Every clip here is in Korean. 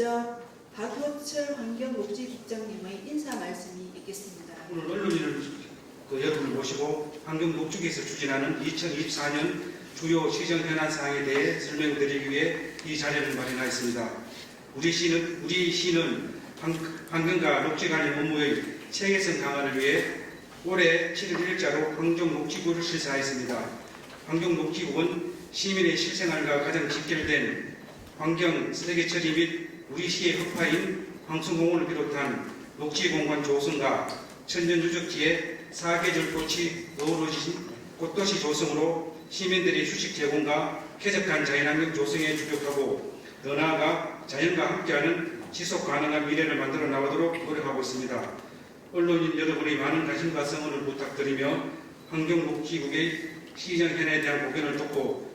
먼저 박효철 환경녹지국장님의 인사 말씀이 있겠습니다. 오늘 언론인을 여러분을 모시고 환경녹지국에서 추진하는 2024년 주요 시정 현안 사항에 대해 설명드리기 위해 이 자리를 마련하였습니다. 우리 시는 환경과 녹지 관련 업무의 체계성 강화를 위해 올해 7월 1일자로 환경녹지국을 실시하였습니다. 환경녹지국은 시민의 실생활과 가장 직결된 환경 쓰레기 처리 및 우리 시의 흑파인 황천공원을 비롯한 녹지공간 조성과 천연유적지의 사계절 꽃이 어우러진 꽃도시 조성으로 시민들의 휴식 제공과 쾌적한 자연환경 조성에 주력하고 더 나아가 자연과 함께하는 지속 가능한 미래를 만들어 나가도록 노력하고 있습니다. 언론인 여러분의 많은 관심과 성원을 부탁드리며 환경녹지국의 시정 현안에 대한 고견을 돕고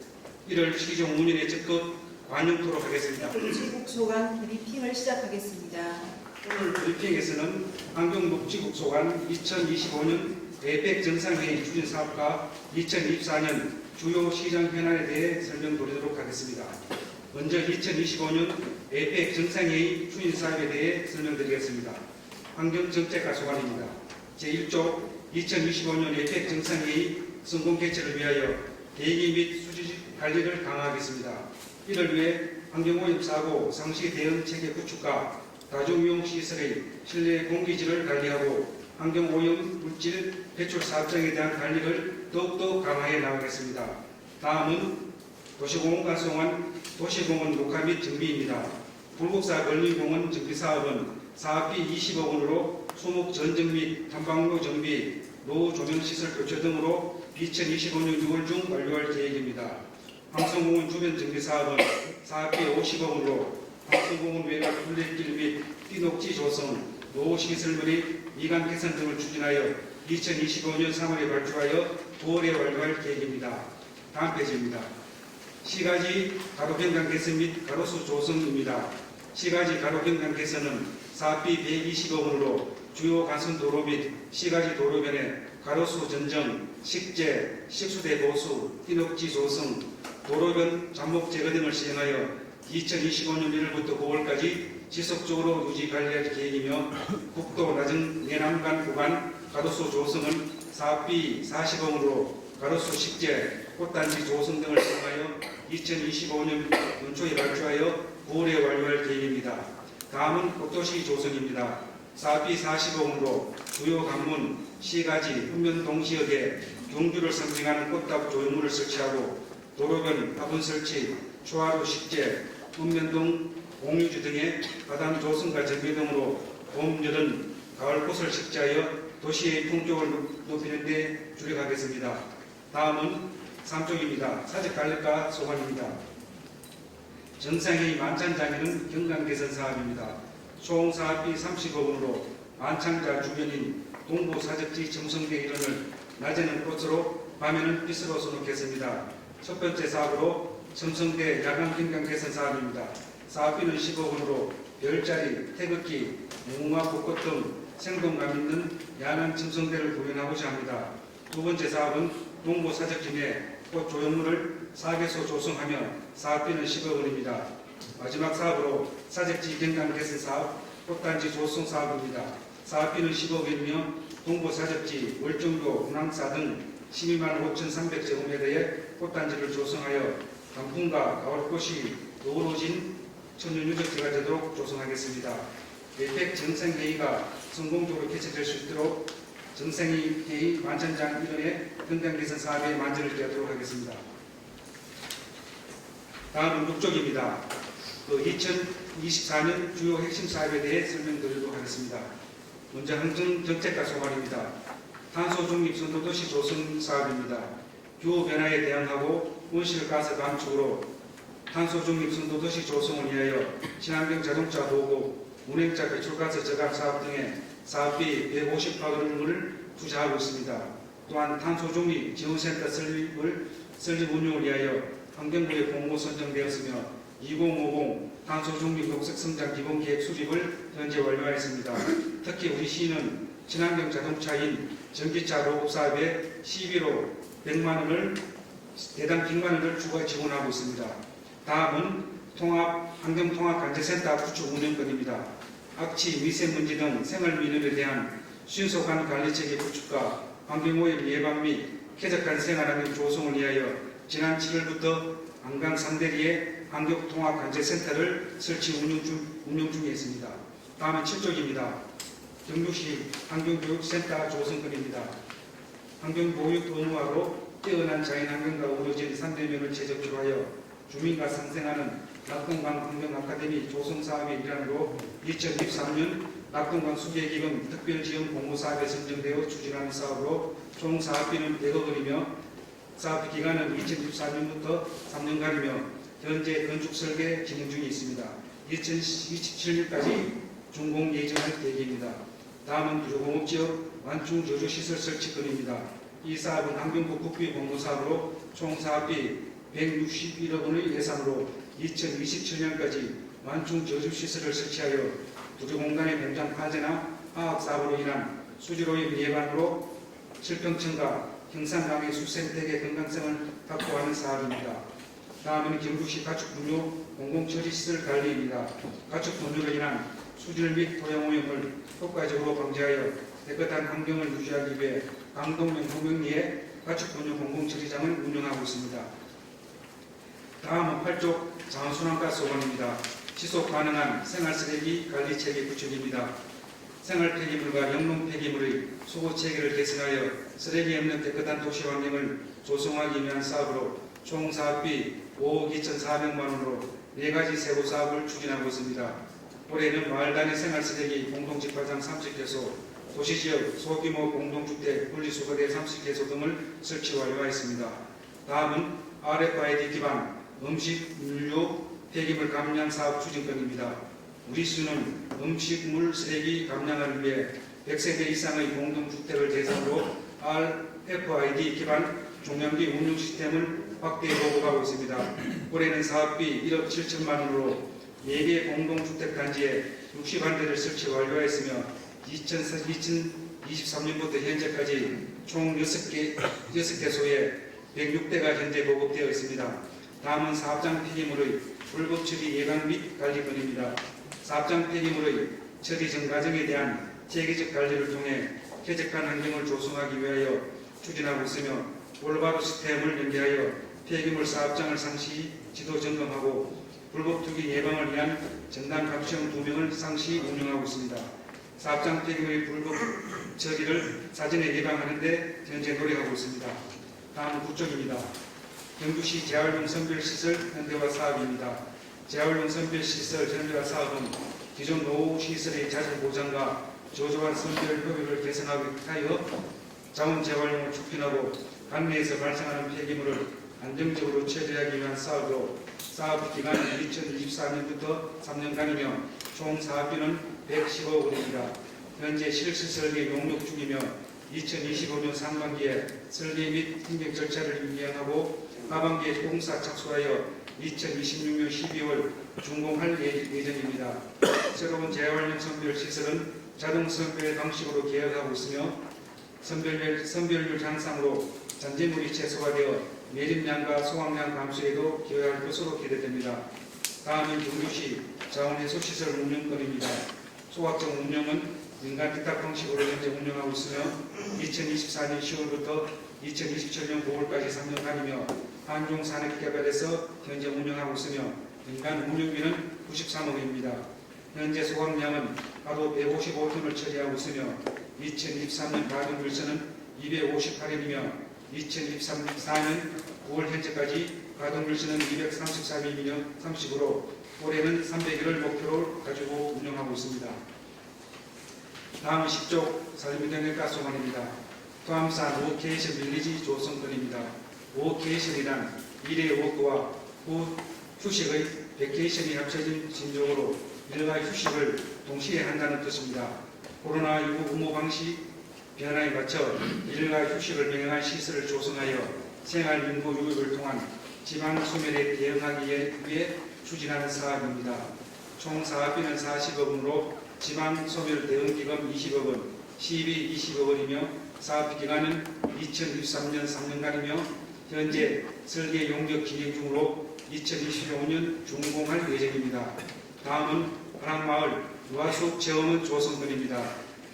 1월 시정 운영에 적극 반영토록 하겠습니다. 녹지국 소관 브리핑을 시작하겠습니다. 오늘 브리핑에서는 환경녹지국 소관 2025년 에펙 정상회의 추진 사업과 2024년 주요 시정 현안에 대해 설명드리도록 하겠습니다. 먼저 2025년 에펙 정상회의 추진 사업에 대해 설명드리겠습니다. 환경정책과 소관입니다. 제1조 2025년 에펙 정상회의 성공 개최를 위하여 대기 및 수지 관리를 강화하겠습니다. 이를 위해 환경오염 사고 상시 대응 체계 구축과 다중이용 시설의 실내 공기질을 관리하고 환경오염 물질 배출 사업장에 대한 관리를 더욱더 강화해 나가겠습니다. 다음은 도시공원 가송한 도시공원 녹화 및 정비입니다. 불국사 걸림공원 정비 사업은 사업비 20억 원으로 수목 전정 및 탐방로 정비, 노후 조명시설 교체 등으로 2025년 6월 중 완료할 계획입니다. 황성공원 주변 정비 사업은 사업비 50억 원으로 황성공원 외곽 둘레길 및 띠녹지 조성, 노후시설물의 미관 개선 등을 추진하여 2025년 3월에 발주하여 9월에 완료할 계획입니다. 다음 페이지입니다. 시가지 가로변경 개선 및 가로수 조성입니다. 시가지 가로변경 개선은 사업비 120억 원으로 주요 간선도로 및 시가지 도로변에 가로수 전정, 식재, 식수대 보수, 띠녹지 조성, 도로변 잠목 제거 등을 시행하여 2025년 1월부터 9월까지 지속적으로 유지 관리할 계획이며 국도 나정 내남간 구간 가로수 조성은 사업비 40억 원으로 가로수 식재, 꽃단지 조성 등을 시행하여 2025년 연초에 발주하여 9월에 완료할 계획입니다. 다음은 꽃도시 조성입니다. 사업비 40억 원으로 주요 관문, 시가지, 읍면 지역에 경주를 상징하는 꽃다발 조형물을 설치하고 도로변, 화분 설치, 초하루 식재, 읍면동 공유지 등의 바단 조성과 정비 등으로 봄, 여름, 가을 꽃을 식재하여 도시의 풍족을 높이는 데 주력하겠습니다. 다음은 3쪽입니다. 사직관리과 소관입니다. 정상회의 만찬장에는 경관 개선 사업입니다. 총 사업비 30억 원으로 만찬자 주변인 동부 사적지 첨성대 일원을 낮에는 꽃으로 밤에는 빛으로 수놓겠습니다. 첫 번째 사업으로 첨성대 야간 경관 개선 사업입니다. 사업비는 10억 원으로 별자리, 태극기, 무궁화 벚꽃 등 생동감 있는 야간 첨성대를 구현하고자 합니다. 두 번째 사업은 동부 사적지 내 꽃 조형물을 4개소 조성하며 사업비는 10억 원입니다. 마지막 사업으로 사적지 경관 개선 사업, 꽃단지 조성 사업입니다. 사업비는 10억 원이며 동부 사적지, 월정교, 운항사 등 12만 5,300제곱미터의 꽃단지를 조성하여 단풍과 가을꽃이 어우러진 천연유적지가 되도록 조성하겠습니다. 에펙 정상회의가 성공적으로 개최될 수 있도록 정상회의 만찬장 일원의 경관 개선 사업에 만전을 기하도록 하겠습니다. 다음은 6쪽입니다. 2024년 주요 핵심 사업에 대해 설명드리도록 하겠습니다. 먼저 환경정책과 소관입니다. 탄소 중립 선도도시 조성 사업입니다. 기후변화에 대응하고 온실가스 감축으로 탄소 중립 선도도시 조성을 위하여 친환경 자동차 보급, 운행자 배출가스 저감 사업 등의 사업비 158억 원을 투자하고 있습니다. 또한 탄소 중립 지원센터 설립 운영을 위하여 환경부의 공모 선정되었으며 2050 탄소 중립 녹색 성장 기본 계획 수립을 현재 완료하였습니다. 특히 우리 시는 친환경 자동차인 전기차 보급 사업에 11호 100만 원을 대당 100만 원을 추가 지원하고 있습니다. 다음은 환경통합관제센터 구축 운영권입니다. 악취, 미세먼지 등 생활민원에 대한 신속한 관리체계 구축과 환경오염 예방 및 쾌적한 생활환경 조성을 위하여 지난 7월부터 안강 상대리에 환경통합관제센터를 설치 운영 중에 있습니다. 다음은 7쪽입니다. 경주시 환경교육센터 조성권입니다. 환경보육 의무화로 뛰어난 자연환경과 어우러진 3대면을 재적조하여 주민과 상생하는 낙동강 환경아카데미 조성사업의 일환으로 2023년 낙동강 수계기금 특별지원 공모사업에 선정되어 추진하는 사업으로 총 사업비는 100억 원이며 사업 기간은 2014년부터 3년간이며 현재 건축 설계 진행 중에 있습니다. 2027년까지 준공 예정할 계획입니다. 다음은 유공업지역 완충 저주시설 설치권입니다. 이 사업은 환경부 국비 공모사업으로 총 사업비 161억 원의 예산으로 2027년까지 완충 저주시설을 설치하여 두류공단의 공장 파재나 화학사업으로 인한 수질오염 예방으로 칠평층과 형산강의 수생태계 건강성을 확보하는 사업입니다. 다음은 경주시 가축분뇨 공공처리시설 관리입니다. 가축분뇨로 인한 수질 및 토양오염을 효과적으로 방지하여 깨끗한 환경을 유지하기 위해 강동면 후명리에 가축분뇨 공공처리장을 운영하고 있습니다. 다음은 8쪽 장수난가스원입니다. 지속 가능한 생활쓰레기 관리체계 구축입니다. 생활폐기물과 영농폐기물의 수거체계를 개선하여 쓰레기 없는 깨끗한 도시 환경을 조성하기 위한 사업으로 총 사업비 5억 2,400만 원으로 4가지 세부 사업을 추진하고 있습니다. 올해는 마을 단위 생활쓰레기 공동집화장 30개소, 도시지역 소규모 공동주택 분리수거대 30개소 등을 설치 완료하였습니다. 다음은 RFID 기반 음식, 물류, 폐기물 감량 사업 추진권입니다. 우리수는 음식물 쓰레기 감량을 위해 100세대 이상의 공동주택을 대상으로 RFID 기반 종량기 운영 시스템을 확대 보급하고 있습니다. 올해는 사업비 1억 7천만 원으로 4개 공동주택 단지에 61대를 설치 완료하였으며 2023년부터 현재까지 총 6개소에 106대가 현재 보급되어 있습니다. 다음은 사업장 폐기물의 불법 처리 예방 및 관리권입니다. 사업장 폐기물의 처리 전 과정에 대한 체계적 관리를 통해 쾌적한 환경을 조성하기 위하여 추진하고 있으며 올바로 시스템을 연계하여 폐기물 사업장을 상시 지도 점검하고 불법 투기 예방을 위한 전담 감시원 2명을 상시 운영하고 있습니다. 사업장 폐기물의 불법 처리를 사전에 예방하는 데 현재 노력하고 있습니다. 다음은 9쪽입니다. 경주시 재활용 선별시설 현대화 사업입니다. 재활용 선별시설 현대화 사업은 기존 노후시설의 자질 보장과 저조한 선별 효율을 개선하여 자원 재활용을 촉진하고 관내에서 발생하는 폐기물을 안정적으로 처리하기 위한 사업으로 사업 기간은 2024년부터 3년간이며 총 사업비는 110억 원입니다. 현재 실시 설계 용역 중이며 2025년 상반기에 설계 및 행정 절차를 이행하고 하반기에 공사 착수하여 2026년 12월 준공할 예정입니다. 새로운 재활용 선별 시설은 자동 선별 방식으로 계약하고 있으며 선별률 향상으로 잔재물이 최소화되어 매립량과 소각량 감소에도 기여할 것으로 기대됩니다. 다음은 경주시 자원해소시설 운영권입니다. 소각정 운영은 민간 위탁 방식으로 현재 운영하고 있으며 2024년 10월부터 2027년 9월까지 3년간이며 한종산업개발에서 현재 운영하고 있으며 민간 운영비는 93억입니다. 현재 소각량은 하루 155톤을 처리하고 있으며 2023년 가동률수는 258일이며 2024년 9월 현재까지 가동률수는 234일이며 30으로 올해는 300일을 목표로 가지고 운영하고 있습니다. 다음은 10쪽 산림유동가스원입니다. 토암산 5K시 밀리지 조성권입니다. 5K시이란 1회 워크와 후 휴식의 100K션이 합쳐진 진정으로 일과 휴식을 동시에 한다는 뜻입니다. 코로나19 업무 방식 변화에 맞춰 일과 휴식을 병행한 시설을 조성하여 생활인구 유입을 통한 지방 소멸에 대응하기 위해 추진하는 사업입니다. 총 사업비는 40억 원으로 지방 소멸 대응기금 20억 원, 시비 20억 원이며 사업 기간은 2023년 3년간이며 현재 설계 용역 진행 중으로 2025년 준공할 예정입니다. 다음은 한양마을 유아숲 체험원 조성건입니다.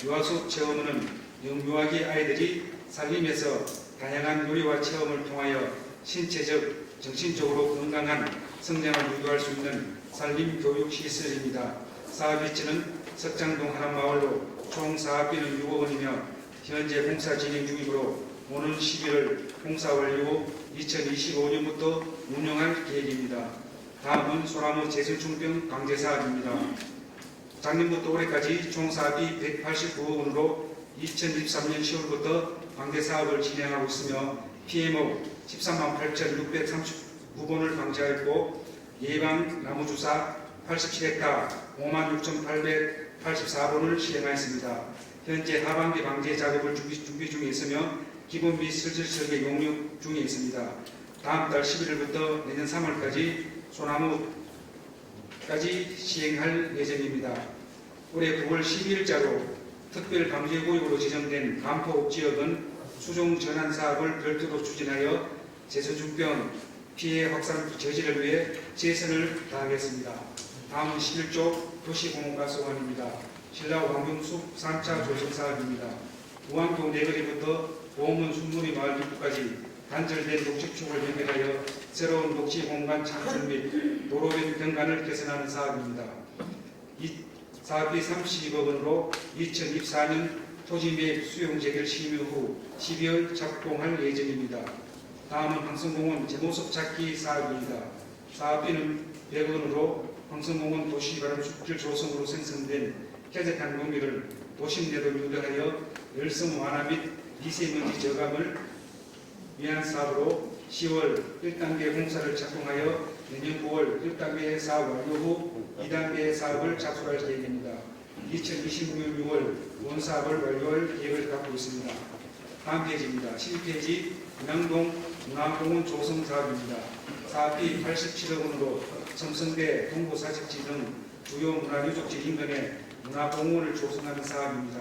유아숲 체험원은 영유아기 아이들이 살림에서 다양한 놀이와 체험을 통하여 신체적, 정신적으로 건강한 성장을 유도할 수 있는 산림교육시설입니다. 사업 위치는 석장동 한양마을로 총 사업비는 6억 원이며 현재 공사 진행 중이므로 오는 11월 공사 완료 후 2025년부터 운영할 계획입니다. 다음은 소나무 재생충병 방제 사업입니다. 작년부터 올해까지 총 사업이 189억 원으로 2023년 10월부터 방제 사업을 진행하고 있으며 PMO 13만 8,639번을 방제하였고 예방 나무주사 87헥타 5만 6,884번을 시행하였습니다. 현재 하반기 방제 작업을 준비 중에 있으며 기본 및 설치 설계 용역 중에 있습니다. 다음 달 11일부터 내년 3월까지 소나무까지 시행할 예정입니다. 올해 9월 12일자로 특별방제구역으로 지정된 간포지역은 수종 전환 사업을 별도로 추진하여 재생충병 피해 확산 저지를 위해 최선을 다하겠습니다. 다음은 11조 도시공원과 소관입니다. 신라호 왕경숲 3차 조성 사업입니다. 우왕동 내거리부터 보험은 순무리 마을 입구까지 단절된 녹지축을 연결하여 새로운 녹지공간 창출 및 도로변 경관을 개선하는 사업입니다. 이 사업비 32억 원으로 2024년 토지 매입 수용 재결 심의 후 12월 착공할 예정입니다. 다음은 황성공원 제모습 찾기 사업입니다. 사업비는 100억 원으로 황성공원 도시발음 숲길 조성으로 생성된 쾌적한 공기를 도심 내로 유도하여 열성 완화 및 미세먼지 저감을 위한 사업으로 10월 1단계 공사를 착공하여 내년 9월 1단계 사업 완료 후 2단계 사업을 착수할 계획입니다. 2026년 6월 원사업을 완료할 계획을 갖고 있습니다. 다음 페이지입니다. 12페이지 은양동 문화공원 조성 사업입니다. 사업비 87억 원으로 첨성대, 동부사직지 등 주요 문화유적지 인근에 문화공원을 조성하는 사업입니다.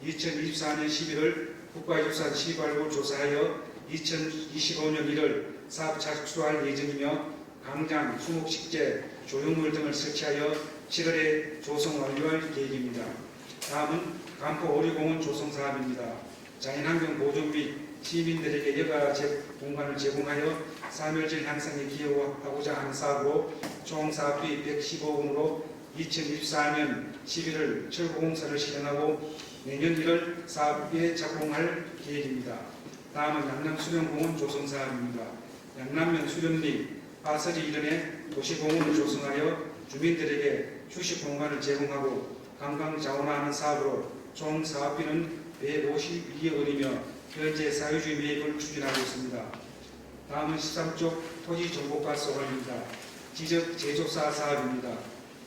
2024년 11월 국가유산 시발부 조사하여 2025년 1월 사업 착수할 예정이며 광장, 수목식재, 조형물 등을 설치하여 7월에 조성 완료할 계획입니다. 다음은 간포 오리공원 조성 사업입니다. 자연환경 보존 및 시민들에게 여가 공간을 제공하여 사멸질 향상에 기여하고자 하는 사업으로 총 사업비 115억 원으로 2024년 11월 철거 공사를 실행하고 내년 1월 사업에 착공할 계획입니다. 다음은 양남 수련공원 조성 사업입니다. 양남면 수련 및 파서지 이전에 도시공원을 조성하여 주민들에게 휴식 공간을 제공하고 관광 자원화하는 사업으로 총 사업비는 152억 원이며 현재 사유주의 매입을 추진하고 있습니다. 다음은 13쪽 토지정보과 소관입니다. 지적 제조사 사업입니다.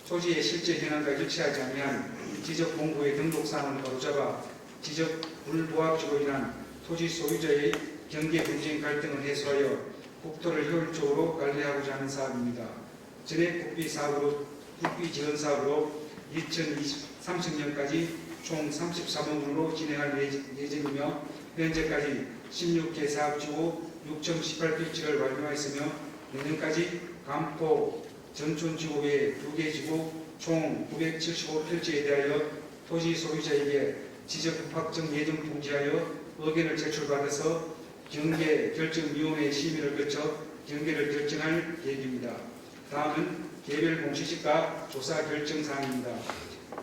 토지의 실제 현황과 일치하지 아니한 지적 공고의 등록사항을 바로잡아 지적 불부합지로 인한 토지 소유자의 경계 분쟁 갈등을 해소하여 국토를 효율적으로 관리하고자 하는 사업입니다. 전액 국비 지원 사업으로 2030년까지 총 33억 원으로 진행할 예정이며 현재까지 16개 사업지구 6,018필지를 완료하였으며 내년까지 간포 전촌지구 외 2개 지구 총 975필지에 대하여 토지 소유자에게 지적확정 예정 통지하여 의견을 제출받아서 경계결정위원회 심의를 거쳐 경계를 결정할 계획입니다. 다음은 개별 공시지가 조사 결정 사항입니다.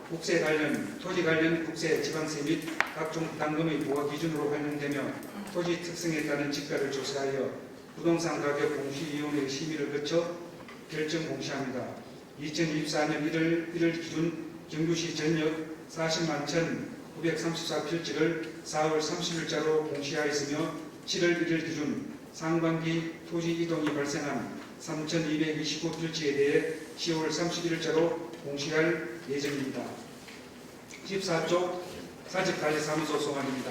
국세 관련, 토지 관련 국세, 지방세 및 각종 부담금의 부과 기준으로 활용되며 토지 특성에 따른 지가를 조사하여 부동산 가격 공시위원회 심의를 거쳐 결정 공시합니다. 2024년 1월 기준 경주시 전역 40만 1,934필지를 4월 30일자로 공시하였으며 7월 1일 기준 상반기 토지 이동이 발생한 3,229필지에 대해 10월 31일자로 공시할 예정입니다. 14쪽 사직관리사무소 소관입니다.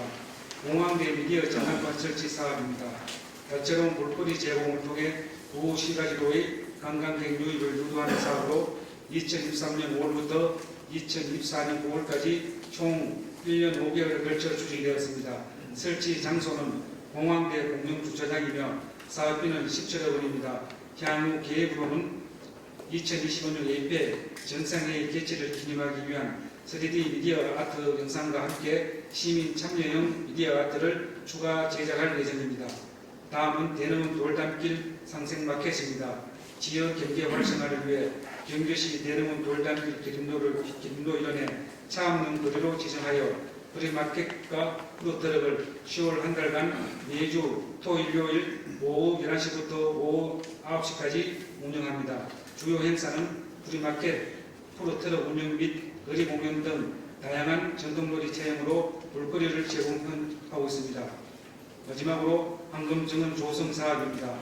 공항대 미디어 장학관 설치 사업입니다. 다채로운 볼거리 제공을 통해 구 시가지도의 관광객 유입을 유도하는 사업으로 2023년 5월부터 2024년 9월까지 총 1년 5개월에 걸쳐 추진되었습니다. 설치 장소는 공항대 공영주차장이며 사업비는 17억 원입니다. 향후 계획으로는 2025년 APEC 정상회의 개최를 기념하기 위한 3D 미디어 아트 영상과 함께 시민 참여형 미디어 아트를 추가 제작할 예정입니다. 다음은 대릉원 돌담길 상생 마켓입니다. 지역 경제 활성화를 위해 경주시 대릉원 돌담길 기림로 일원에 차 없는 거리로 지정하여 프리마켓과 푸드트럭을 10월 한 달간 매주 토, 일요일 오후 11시부터 오후 9시까지 운영합니다. 주요 행사는 프리마켓, 푸드트럭 운영 및 거리 공연 등 다양한 전통놀이 체험으로 볼거리를 제공하고 있습니다. 마지막으로 황금정원 조성 사업입니다.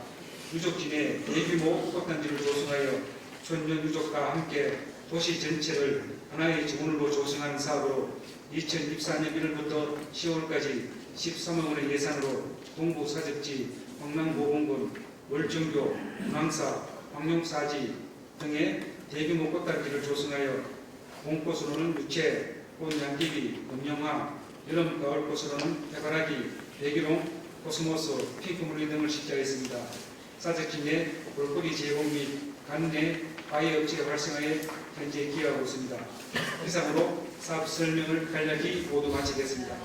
유적지 내 대규모 꽃단지를 조성하여 천년 유적과 함께 도시 전체를 하나의 정원으로 조성한 사업으로 2024년 1월부터 10월까지 13억 원의 예산으로 동부 사적지, 황남고봉군, 월정교, 망사, 황룡사지 등의 대규모 꽃단지를 조성하여 봄꽃으로는 유채, 꽃양귀비, 금영화, 여름 가을꽃으로는 해바라기, 백일홍, 코스모스, 핑크무늬 등을 식재하였습니다. 사적지 내 볼거리 제공 및 관내 바이오 업체 활성화에 현재 기여하고 있습니다. 이상으로 사업 설명을 간략히 모두 마치겠습니다.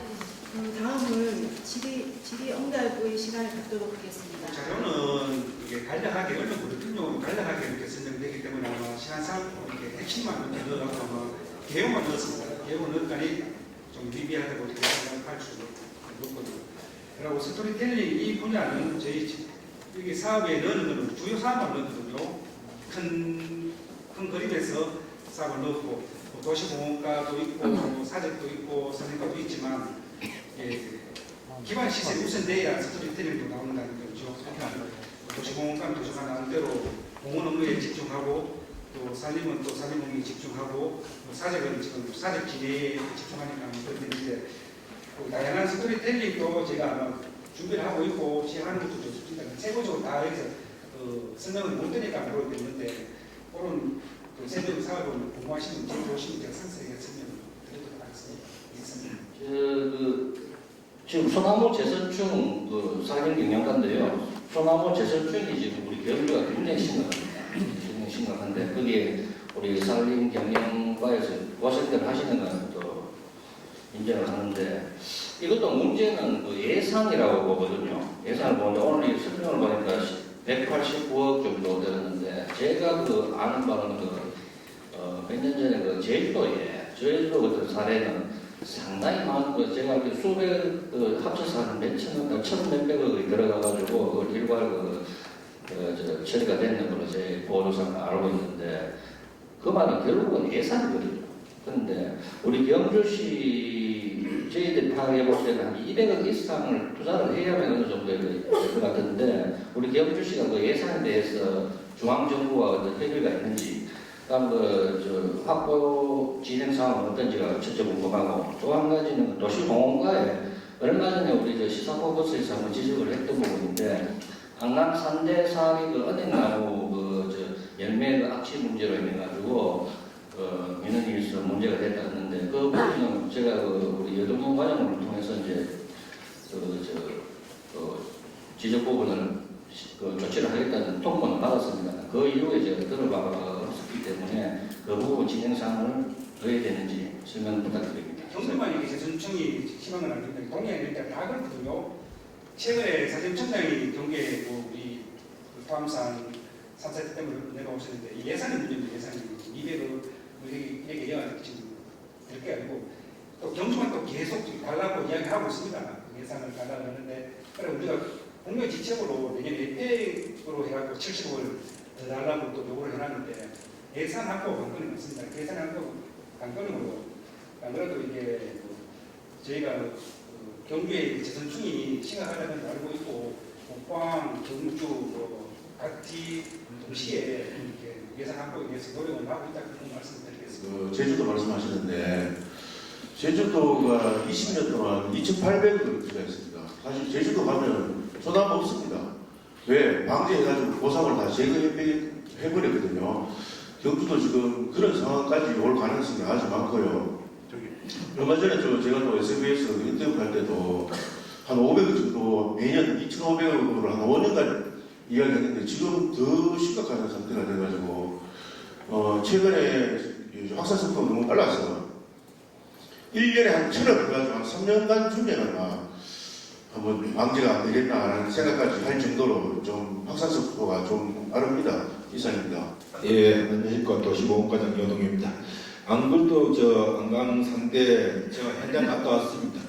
다음은 질의 응답의 시간을 갖도록 하겠습니다. 자료는 이게 간략하게 얼른 그렇군요. 간략하게 이렇게 설명되기 때문에 아마 시간상 이렇게 핵심만 이렇게 넣어갖고 아마 개요만 넣었습니다. 개요만 넣었더니 좀 미비하다고 이렇게 생각할 수 있거든요. 그리고 스토리텔링 이 분야는 저희 여기 사업에 넣는 거는 주요 사업만 넣거든요. 큰 그림에서 사업을 넣고 도시공원과도 있고 사적도 있고 산림과도 있지만 기반 시설이 우선돼야 스토리텔링도 나온다는 거죠. 도시공원과는 도시가 나온 대로 공원 업무에 집중하고 또 산림은 또 산림 업무에 집중하고 또 사적은 지금 사적 기내에 집중하니까 그렇게 되는데 다양한 스토리텔링도 제가 아마 준비를 하고 있고 시행하는 것도 좋습니다. 세부적으로 다 해서 설명을 못 드니까 모르겠는데 그런 세부 사업을 공부하시면 제일 좋으시면 제가 상세하게 설명을 드리도록 하겠습니다. 지금 소나무 재선충 산림 경영관인데요. 소나무 재선충이 지금 우리 경주가 굉장히 심각한데 거기에 우리 산림 경영과에서 고생들 하시는 건 또 인정을 하는데 이것도 문제는 예산이라고 보거든요. 예산을 보는데 오늘 이 설명을 보니까 189억 정도 되었는데 제가 아는 바로는 몇 년 전에 제주도 같은 사례는 상당히 많은 제가 수백 합쳐서 한 몇천억, 천몇백억이 들어가가지고 그걸 일괄 처리가 됐는 걸로 제 보도상 알고 있는데 그 말은 결국은 예산이거든요. 그런데 우리 경주시 저희들이 파악해볼 때는 한 200억 이상을 투자를 해야만 어느 정도 될 것 같은데 우리 경주시가 그 예산에 대해서 중앙정부와 어떤 협의가 있는지 그다음 확보 진행 상황은 어떤지가 첫째 궁금하고 또 한 가지는 도시공원과에 얼마 전에 우리 시사포커스에서 한번 지적을 했던 부분인데 강남 산대 사업이 은행나무 열매 악취 문제로 인해 가지고 민원이 있어 문제가 됐다 했는데 그 부분은 제가 우리 여동형 과정을 통해서 이제 지적 부분을 조치를 하겠다는 통보는 받았습니다. 그 이후에 제가 들어봤기 때문에 그 부분 진행상을 넣어야 되는지 설명 부탁드립니다. 경주만 이게 재선충이 심한 건 아닌데 동해안 일대 다 그렇거든요. 최근에 사정청장이 경기에 우리 포함산 3사태 때문에 내려오셨는데 예산의 문제입니다. 예산이 200억 이렇게 이야기가 지금 될 게 아니고 또 경주만 또 계속 달라고 이야기하고 있습니다. 예산을 달라고 하는데 그래 우리가 공무원 지책으로 내년에 예택으로 해갖고 70억을 더 달라고 또 요구를 해놨는데 예산 확보 관건이 많습니다. 예산 확보 관건으로 안 그래도 이게 저희가 경주의 재선충이 심각하다는 걸 알고 있고 포항, 경주, 같이 동시에 이렇게 예산 확보에 대해서 노력을 하고 있다 그런 말씀드리겠습니다. 제주도 말씀하시는데 제주도가 20년 동안 2,800억을 투자했습니다. 사실 제주도 가면 소나무 없습니다. 왜? 방제해가지고 보상을 다 제거해버렸거든요. 경주도 지금 그런 상황까지 올 가능성이 아주 많고요. 얼마 전에 제가 또 SBS 인터뷰 할 때도 한 500억 정도 매년 2,500억으로 한 5년간 이야기했는데 지금 더 심각한 상태가 돼가지고 최근에 확산속도가 너무 빨라서 1년에 한 1,000억 해가지고 한 3년간 준비는 한번 방지가 안 되겠나라는 생각까지 할 정도로 좀 확산속도가 좀 빠릅니다. 이상입니다. 예, 안녕하십니까. 도시보건과장 여동입니다. 안굴도 저 안강 상대 제가 현장 갔다 왔습니다.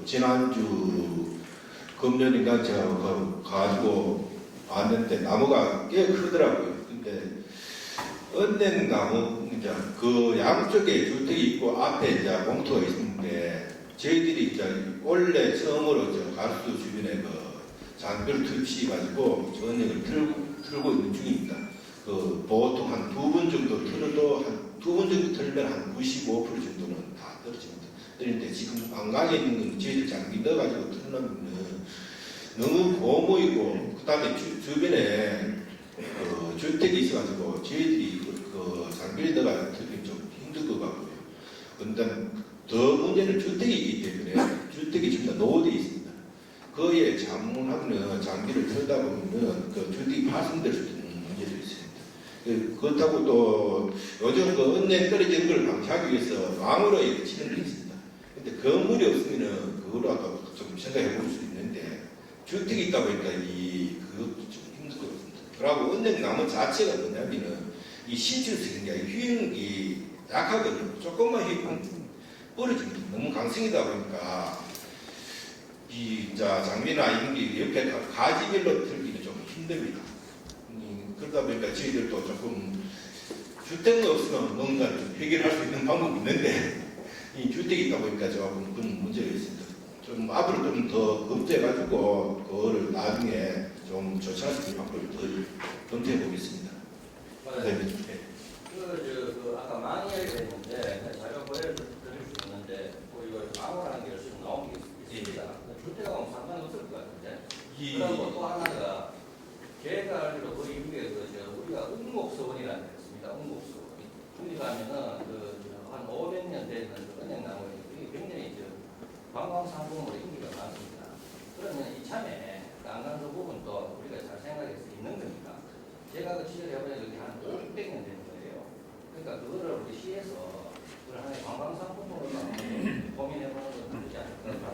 지난주 금년인가 제가 가지고 왔는데 나무가 꽤 크더라고요. 근데 은행나무 이제 그 양쪽에 주택이 있고 앞에 이제 공터가 있는데 저희들이 이제 원래 처음으로 저 가수 주변에 그 장비를 투입시가지고 저 은행을 틀고 있는 중입니다. 보통 한 2번 정도 틀어도 한 2번 정도 틀면 한 95% 정도는 다 떨어집니다. 그런데 지금 안강에 있는 건 저희들 장비 넣어가지고 틀어놓으면 너무 고모이고 그 다음에 주변에 주택이 있어가지고 저희들이 그 장비를 넣어가지고 틀기 좀 힘들 것 같고요. 근데 더 문제는 주택이 있기 때문에 주택이 지금 다 노후되어 있습니다. 그에 장문하면 장비를 틀다 보면 그 주택이 파손될 수도 있는 문제도 있습니다. 그렇다고 또 요즘 그 은행 떨어지는 걸 방지하기 위해서 왕으로 치는 게 있습니다. 근데 건물이 없으면은 그거라도 좀 생각해 볼 수 있는데 주택이 있다 보니까 그것도 좀 힘들 것 같습니다. 그리고 은행 나무 자체가 뭐냐면은 이 신축성이 휘응이 약하거든요. 조금만 휘면 부러집니다. 너무 강성이다 보니까 장비나 이런 게 옆에 가지별로 틀기는 좀 힘듭니다. 그러다 보니까 저희들도 조금 주택이 없으면 뭔가 좀 해결할 수 있는 방법이 있는데 이 주택이 있다 보니까 조금 그런 문제가 있습니다. 좀 앞으로 좀 더 검토해가지고 그거를 나중에 좀 조치할 수 있는 방법을 더 검토해 보겠습니다. 네. 아까 망 이야기가 있는데 자료 보여드릴 수 있는데 이거 망이라는 게 지금 나온 게 있습니다. 주택하고는 상관없을 것 같은데. 그리고 또 하나가 제가 알기로 거기 위에 우리가 응목서원이라는 게 있습니다. 응목서원. 거기 가면은 한 500년 되는 은행나무 이게 굉장히 관광상품으로 인기가 많습니다. 그러면 이참에 난간도 부분도 우리가 잘 생각해서 있는 겁니다. 제가 그 취재를 해보니 여기 한 500년 되는 거예요. 그러니까 그거를 우리 시에서 그걸 하나의 관광상품으로 고민해보는 건 나쁘지 않을까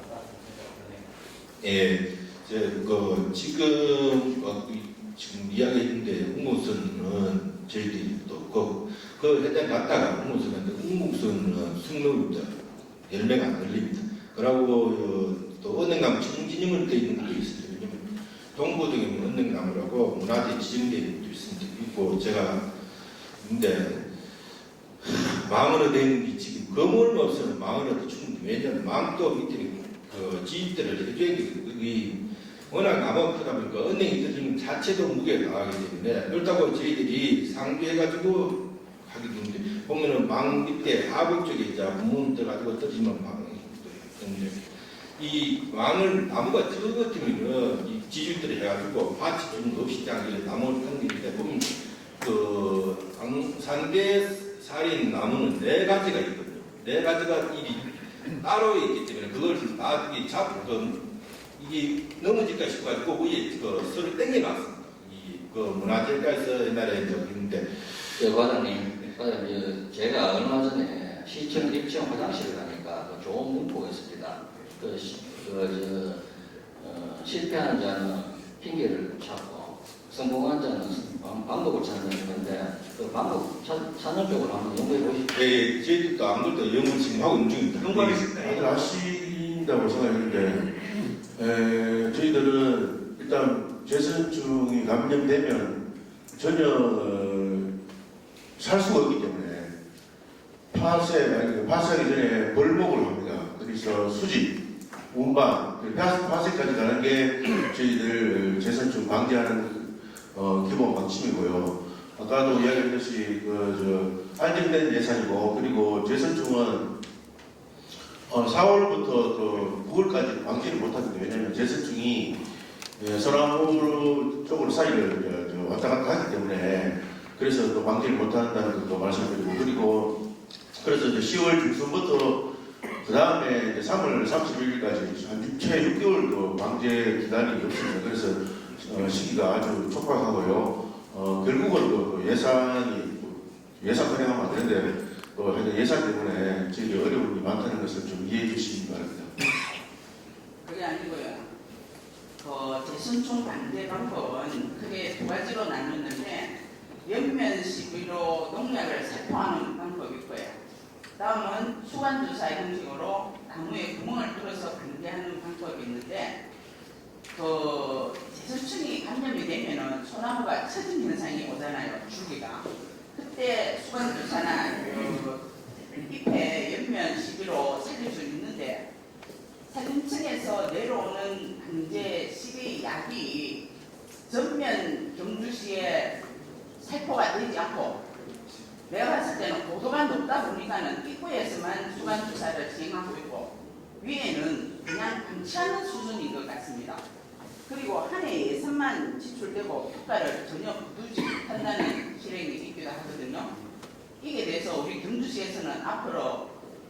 생각하네요. 예, 지금 이야기했는데 응목선은 저희들이 또 그 해당 갔다가 응목선인데 응목선은 승로입니다. 열매가 안 걸립니다. 그리고 또 은행나무 청진임을 돼 있는 것도 있습니다. 왜냐면 동부동에 은행나무라고 문화재 지정되어 있는 것도 있습니다. 있고 제가 근데 망으로 된 게 지금 거물만 없으면 망으로도 충분히 왜냐하면 망도 밑에 지입들을 해줘야 되거든요. 워낙 나무가 크다 보니까 은행이 떨어지는 자체도 무게가 나가기 때문에 그렇다고 저희들이 상주해가지고 하기 때문에 보면은 망 밑에 하부 쪽에 이제 문문 떠가지고 떨어지면 망이 때문에 이 망을 나무가 적어지면은 이 지주들을 해가지고 밭이 좀 없이 장기 나무를 펴는데 보면 상대 살인 나무는 4가지가 있거든요. 4가지가 일이 따로 있기 때문에 그걸 나중에 잡고 이게 넘어질까 싶어가지고 위에 서로 땡겨놨습니다. 문화재가에서 옛날에 있는데 과장님, 제가 얼마 전에 시청 1층 화장실을 가니까 좋은 문구가 있습니다. 실패한 자는 핑계를 찾고 성공한 자는 방법을 찾는 건데 그 방법 찾는 쪽으로 한번 연구해 보십시오. 예, 저희들도 아무것도 영을 지금 하고 있는 중입니다. 다들 아신다고 생각했는데 저희들은 일단 재선충이 감염되면 전혀 살 수가 없기 때문에 파쇄하기 전에 벌목을 합니다. 그래서 수집, 운반, 파쇄까지 가는 게 저희들 재선충 방지하는 기본 방침이고요. 아까도 이야기했듯이 안정된 예산이고 그리고 재선충은 4월부터 9월까지 방지를 못하거든요. 왜냐하면 재선충이 소나무 쪽으로 사이를 왔다 갔다 하기 때문에 그래서 또 방지를 못한다는 것도 말씀드리고 그리고 그래서 이제 10월 중순부터 그 다음에 3월 31일까지 한 최 6개월도 방제 기간이 없습니다. 그래서 시기가 아주 촉박하고요. 결국은 그 예산이 예산 편행하면 안 되는데 하여튼 예산 때문에 저희 어려움이 많다는 것을 좀 이해해 주시기 바랍니다. 그게 아니고요. 그 재선총 반대 방법은 크게 두 가지로 나누는데 연면 시비로 농약을 살포하는 방법이 있고요. 다음은 수관주사 형식으로 나무에 구멍을 뚫어서 반대하는 방법이 있는데 그 재선충이 감염이 되면은 소나무가 처진 현상이 오잖아요. 줄기가. 그때 수관주사나 그 잎에 연면 시비로 살릴 수 있는데 산림층에서 내려오는 방제 시비 약이 전면 경주시에 살포가 되지 않고 내가 봤을 때는 고도가 높다 보니까는 입구에서만 수관 주사를 진행하고 있고 위에는 그냥 방치하는 수준인 것 같습니다. 그리고 한 해 예산만 지출되고 효과를 전혀 거두지 못한다는 실행이 있기도 하거든요. 이게 대해서 우리 경주시에서는 앞으로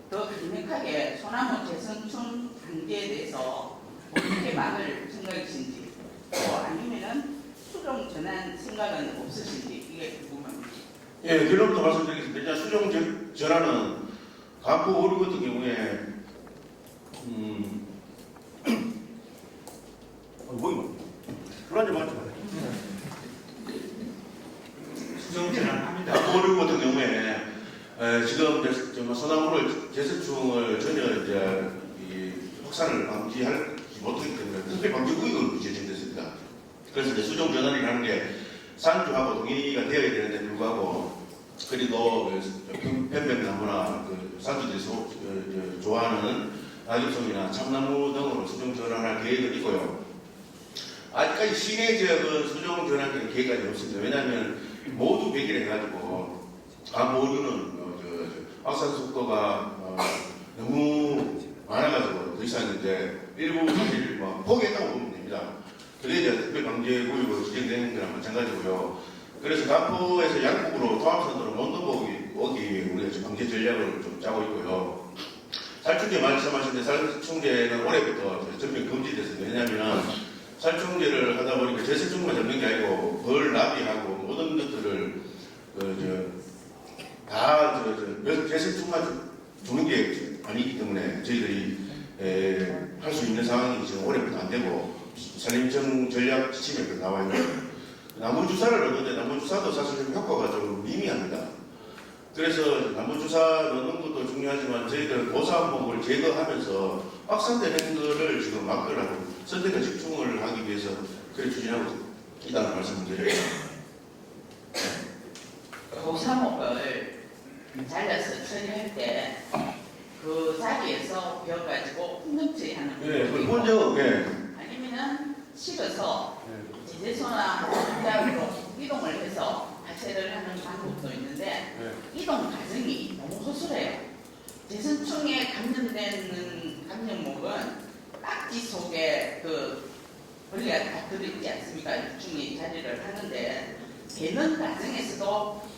더 강력하게 소나무 재선충 방제에 대해서 어떻게 막을 생각이신지 또 아니면은 수종 전환 생각은 없으신지 이게 궁금합니다. 예, 결론부터 말씀드리겠습니다. 일단 수종 전환은 간포 오류 같은 경우에 뭐야? 불안정 말지 마세요. 수정 전환합니다. 간포 오류 같은 경우에 지금 소나무를 재선충을 전혀 이제 이 확산을 방지할 못하기 때문에 특별 방지 구역으로 지정됐습니다. 그래서 이제 수종 전환이라는 게 산주하고 동의가 되어야 되는데 불구하고 그래도 편백나무나 그 산주들이 좋아하는 낙엽송이나 참나무 등으로 수종 전환할 계획은 있고요. 아직까지 시내 지역은 수종 전환 계획이 없습니다. 왜냐하면 모두 배기를 해가지고 간포오류는 확산 속도가 너무 많아가지고 더 이상 이제 일부 사실 포기했다고 보면 됩니다. 그게 이제 특별 방제 구역으로 지정되는 거랑 마찬가지고요. 그래서 간포에서 양국으로 통합선도로 못 넘어오기 위해 우리가 지금 방제 전략을 좀 짜고 있고요. 살충제 말씀하셨는데 살충제는 올해부터 전면 금지됐습니다. 왜냐하면 살충제를 하다 보니까 재생충만 잡는 게 아니고 벌, 나비하고 모든 것들을 다 재생충만 주는 게 아니기 때문에 저희들이 할 수 있는 상황이 지금 올해부터 안 되고 산림청 전략 지침에 나와 있는 나무 주사를 넣는데 나무 주사도 사실 효과가 좀 미미합니다. 그래서 나무 주사 넣는 것도 중요하지만 저희들은 고사목을 제거하면서 확산되는 것을 지금 막으라고 선택과 집중을 하기 위해서 그렇게 추진하고 있다는 말씀을 드려요. 고사목을 잘라서 처리할 때 그 자리에서 베어가지고 풍경처리하는 예, 먼저 아니면은 실어서 제재소나 전략으로 이동을 해서 발체를 하는 방법도 있는데 이동 과정이 너무 허술해요. 재선충에 감염되는 감염목은 딱지 속에 그 벌레가 다 들어있지 않습니까? 유충이 자리를 하는데 배는 과정에서도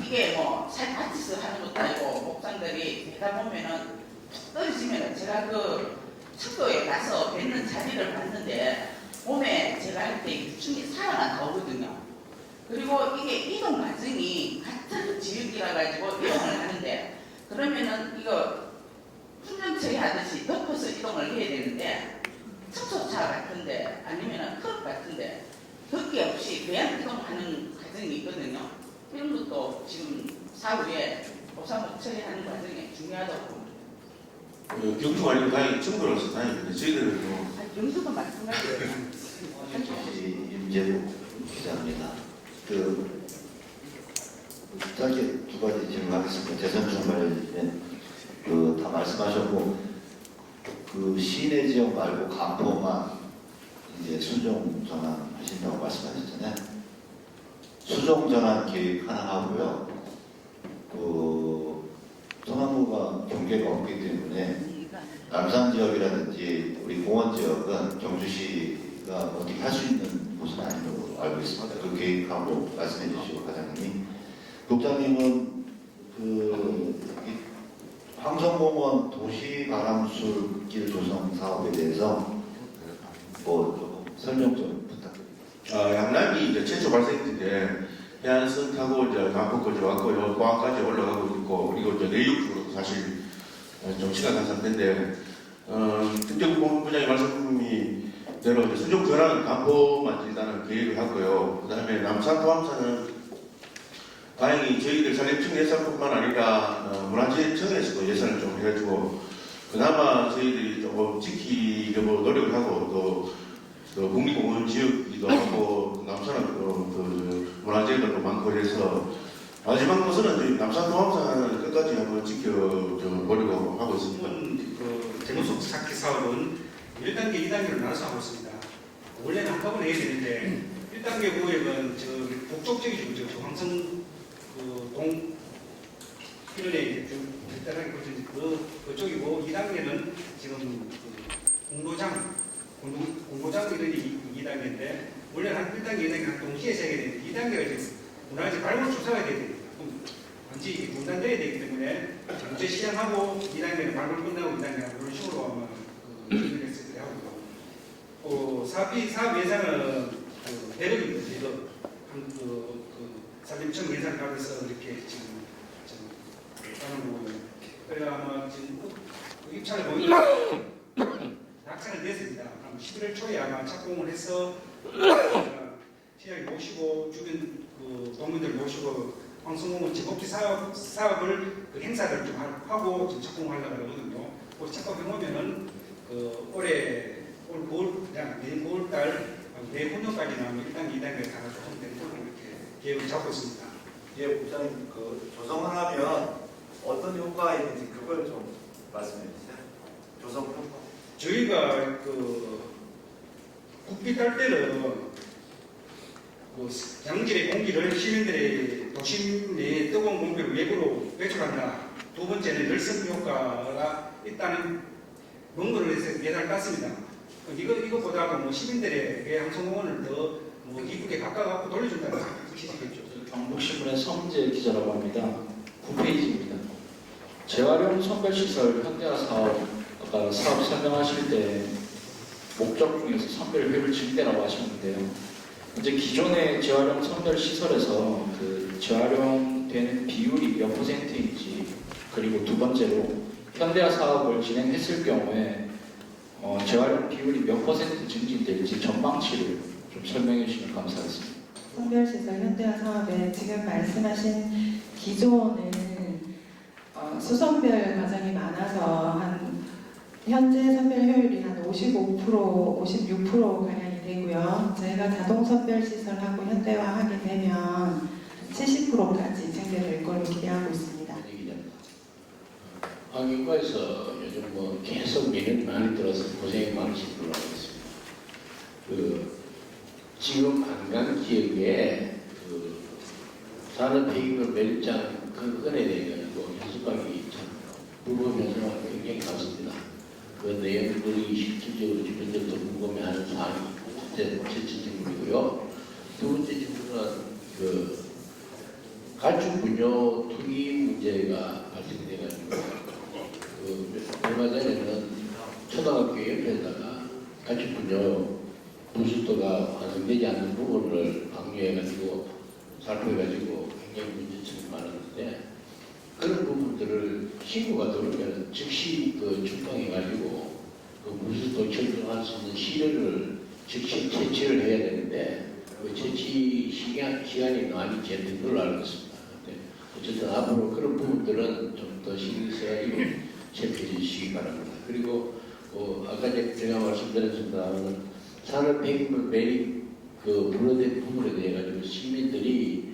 이게 뭐 살 받쳐서 하는 것도 아니고 목장들이 되다 보면은 떨어지면은 제가 그 척도에 가서 뱉는 자리를 봤는데 몸에 제가 할 때 유충이 살아나 나오거든요. 그리고 이게 이동 과정이 같은 지역이라 가지고 이동을 하는데 그러면은 이거 훈련처리 하듯이 덮어서 이동을 해야 되는데 척소차 같은데 아니면은 크롭 같은데 덮기 없이 그냥 이동하는 과정이 있거든요. 이런 것도 지금 사후에 고사목 처리하는 과정에 중요하다고 봅니다. 경주가 아니고 다행히 청도로서 다행입니다. 저희들은 경주도 마찬가지예요. 임재국 기자입니다. 짧게 두 가지 질문하겠습니다. 재선충 관련 다 말씀하셨고 시내 지역 말고 간포만 이제 수종 전환하신다고 말씀하셨잖아요. 수종 전환 계획 하나 하고요. 소나무가 경계가 없기 때문에 남산 지역이라든지 우리 공원 지역은 경주시가 어떻게 할 수 있는 곳은 아닌 걸로 알고 있습니다. 그 계획하고 말씀해 주시고 과장님이 국장님은 황성공원 도시 바람술길 조성 사업에 대해서 뭐 설명 좀 부탁드립니다. 양락이 이제 최초 발생지인데 해안선 타고 이제 남포까지 왔고요. 포항까지 올라가고 있고 그리고 이제 내륙 쪽으로 사실 좀 심각한 상태인데 김정국 부장님 말씀이 대로 이제 수중 전환은 간포만 일단은 계획을 하고요. 그다음에 남산 포항선은 다행히 저희들 산림청 예산뿐만 아니라 문화재청에서도 예산을 좀 해가지고 그나마 저희들이 조금 지키려고 노력을 하고 또 국립공원 지역이기도 하고 남산은 그 문화재들도 많고 해서 마지막 것은 저희 남산 포항선을 끝까지 한번 지켜보려고 하고 있습니다. 이번 그 재무속 쌓기 사업은 1단계, 2단계로 나눠서 하고 있습니다. 원래는 한꺼번에 해야 되는데 1단계 구역은 저 북쪽쪽이죠. 저 황성 동 이런에 좀 간단하게 그쪽이고 2단계는 지금 공로장 이런이 2단계인데 원래는 한 1단계, 2단계 동시에 세게 되는데 2단계가 지금 문화재 발굴 조사가 돼야 됩니다. 완전히 분단돼야 되기 때문에 문제 시행하고 2단계는 발굴 끝나고 2단계 그런 식으로 아마 진행했을 때 하고요. 사업 예산은 대륙입니다. 대륙. 산림청 예산 받아서 이렇게 지금 하는 거고요. 그래야 아마 지금 입찰을 보니까 낙찰은 됐습니다. 11월 초에 아마 착공을 해서 시장에 모시고 주변 동문들 모시고 황성공원 지복지 사업을 행사를 좀 하고 지금 착공하려고 하거든요. 그 착공해보면은 올 9월, 내년 9월달 내후년까지 나오면 1단계, 2단계 다 조성되는 걸로 이렇게 계획을 잡고 있습니다. 예, 부장님, 조성을 하면 어떤 효과가 있는지 그걸 좀 말씀해 주세요. 조성 효과. 저희가 국비 딸 때는 양질의 공기를 시민들의 도심 내에 뜨거운 공기를 외부로 배출한다. 두 번째는 열선 효과가 있다는 논문을 해서 예산을 땄습니다. 이것보다도 시민들에게 황성공원을 더 이쁘게 바꿔갖고 돌려준다는 뜻이겠죠. 경북신문의 성재 기자라고 합니다. 9페이지입니다. 재활용 선별시설 현대화 사업, 아까 사업 설명하실 때 목적 중에서 선별효율 증대라고 하셨는데요. 이제 기존의 재활용 선별시설에서 그 재활용되는 비율이 몇 %인지, 그리고 두 번째로 현대화 사업을 진행했을 경우에 재활용 비율이 몇 % 증진될지 전망치를 좀 설명해 주시면 감사하겠습니다. 선별시설 현대화 사업에 지금 말씀하신 기존은 수선별 과정이 많아서 현재 선별 효율이 한 55%, 56% 가량이 되고요. 저희가 자동 선별 시설하고 현대화하게 되면 70%까지 증대될 걸로 기대하고 있습니다. 환경과에서 요즘 계속 민원이 많이 들어서 고생이 많으신 걸로 알고 있습니다. 지금 안강 지역에 산업폐기물 매립장 건에 대해 현수막이 부분 현수막이 굉장히 많습니다. 그 내용들이 실질적으로 주민들도 궁금해하는 사항이 첫째 질문이고요. 두 번째 질문은 가축 분뇨 투기 문제가 발생돼가지고 얼마 전에는 초등학교 옆에다가 가축 분뇨 부수도가 완성되지 않는 부분을 방류해가지고 살펴가지고 굉장히 문제점이 많았는데 그런 부분들을 신고가 들어오면 즉시 출동해가지고 부수도 철저할 수 있는 시료를 즉시 채취를 해야 되는데 그 채취 시간이 많이 제한된 걸로 알고 있습니다. 어쨌든 앞으로 그런 부분들은 좀 더 신경 써가지고 체크해 주시기 바랍니다. 그리고 아까 제가 말씀드렸습니다만 산업폐기물 매립 불어된 부분에 대해 가지고 시민들이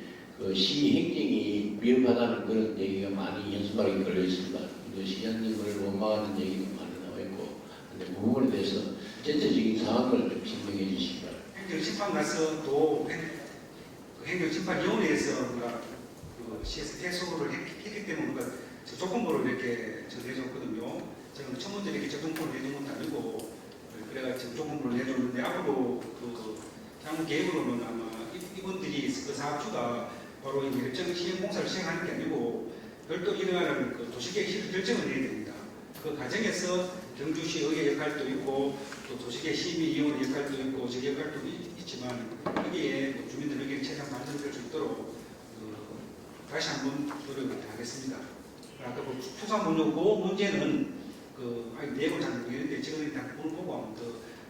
시 행정이 위험하다는 그런 얘기가 많이 현수막에 걸려 있습니다. 시장님을 원망하는 얘기가 많이 나와 있고, 근데 그 부분에 대해서 전체적인 상황을 좀 설명해 주시기 바랍니다. 행정심판 가서 또 행정심판위원회에서 CS 대소를 했기 때문에 조건부를 이렇게 내줬거든요. 저는 첫 번째 이렇게 조건부를 내준 것도 아니고 그래가지고 조건부를 내줬는데 앞으로 향후 계획으로는 아마 이분들이 그 사업주가 바로 일정 시행공사를 시행하는 게 아니고 별도 일어나는 도시계획 실효 결정을 내야 됩니다. 그 과정에서 경주시 의회 역할도 있고 또 도시계 심의위원 역할도 있고 제 역할도 있지만 여기에 주민들에게 최대한 발전될 수 있도록 다시 한번 노력을 하겠습니다. 아까 그 투자문요 문제는 아직 내용을 잘 모르겠는데 지금 일단 오늘 보고 한번 더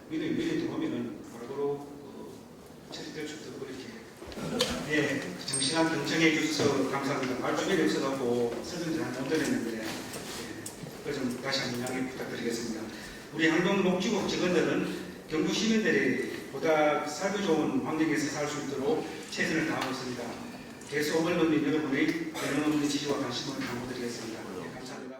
미리 들어오면은 바로 처리될 수 있도록 그렇게 예, 정신한 경청해 주셔서 감사합니다. 말 주변이 없어갖고 설명 잘 못 드렸는데 좀 다시 한번 양해 부탁드리겠습니다. 우리 항동 녹지국 직원들은 경주 시민들이 보다 살기 좋은 환경에서 살 수 있도록 최선을 다하고 있습니다. 계속 언론인 여러분의 변함없는 지지와 관심을 당부드리겠습니다. 네, 감사합니다.